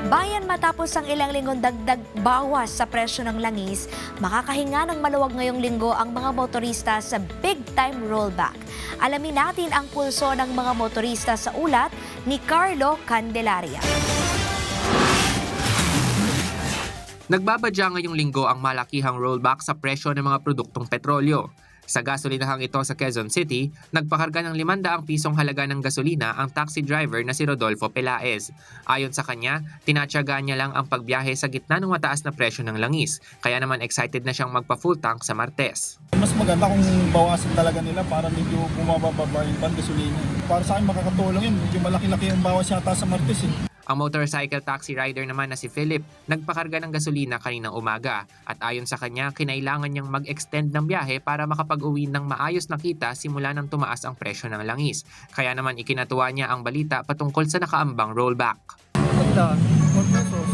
Bayan matapos ang ilang linggong dagdag bawas sa presyo ng langis, makakahinga ng maluwag ngayong linggo ang mga motorista sa big-time rollback. Alamin natin ang pulso ng mga motorista sa ulat ni Carlo Candelaria. Nagbabadya ngayong linggo ang malakihang rollback sa presyo ng mga produktong petrolyo. Sa gasolinahang ito sa Quezon City, nagpakarga ng 500 pisong halaga ng gasolina ang taxi driver na si Rodolfo Pelaez. Ayon sa kanya, tinatyaga niya lang ang pagbiyahe sa gitna ng mataas na presyo ng langis, kaya naman excited na siyang magpa-full tank sa Martes. Mas maganda kung bawasan talaga nila para medyo bumababa yung gasolina. Para sa akin makakatulong yun, medyo malaki-laki ang bawas yata sa Martes . Ang motorcycle taxi rider naman na si Philip, nagpakarga ng gasolina kaninang umaga at ayon sa kanya, kinailangan niyang mag-extend ng biyahe para makapag-uwi ng maayos na kita simula nang tumaas ang presyo ng langis. Kaya naman ikinatuwa niya ang balita patungkol sa nakaambang rollback. Maganda, 4 pesos,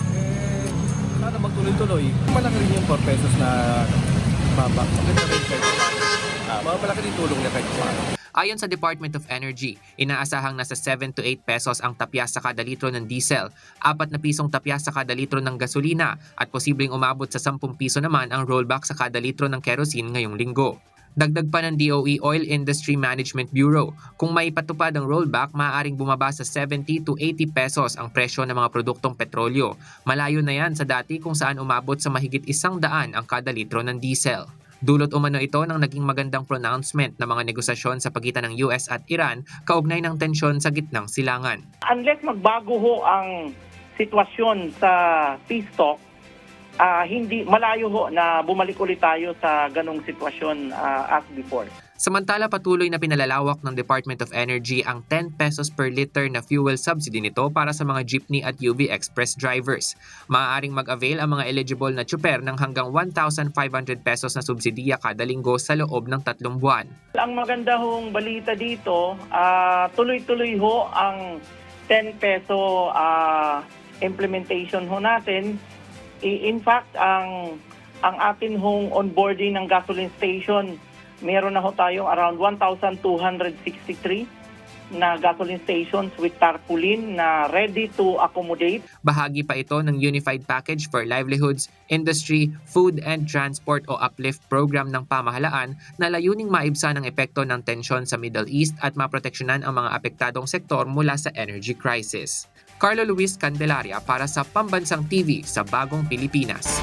sana magtuloy-tuloy. Malaki rin yung 4 pesos na babak. Maganda rin kahit malaki rin tulong niya kahit paano. Ayon sa Department of Energy, inaasahang nasa 7 to 8 pesos ang tapyas sa kada litro ng diesel, 4 na pisong tapyas sa kada litro ng gasolina at posibleng umabot sa 10 piso naman ang rollback sa kada litro ng kerosene ngayong linggo. Dagdag pa ng DOE Oil Industry Management Bureau, kung may patupad ang rollback, maaaring bumaba sa 70 to 80 pesos ang presyo ng mga produktong petrolyo. Malayo na yan sa dati kung saan umabot sa mahigit 100 ang kada litro ng diesel. Dulot umano ito ng naging magandang pronouncement ng mga negosasyon sa pagitan ng US at Iran kaugnay ng tensyon sa gitnang silangan. Unless magbago ho ang sitwasyon sa peace talk, hindi malayo ho na bumalik ulit tayo sa ganong sitwasyon as before. Samantala, patuloy na pinalalawak ng Department of Energy ang 10 pesos per liter na fuel subsidy nito para sa mga jeepney at UV Express drivers. Maaaring mag-avail ang mga eligible na tsuper ng hanggang 1,500 pesos na subsidiya kada linggo sa loob ng 3 buwan. Ang maganda hong balita dito, tuloy-tuloy ho ang 10 peso implementation ho natin. In fact, ang atin hong onboarding ng gasoline station, meron na ho tayong around 1,263 na gasoline stations with tarpaulin na ready to accommodate. Bahagi pa ito ng Unified Package for Livelihoods, Industry, Food and Transport o UPLIFT program ng pamahalaan na layuning maibsan ang epekto ng tensyon sa Middle East at maproteksyonan ang mga apektadong sektor mula sa energy crisis. Carlo Luis Candelaria para sa Pambansang TV sa Bagong Pilipinas.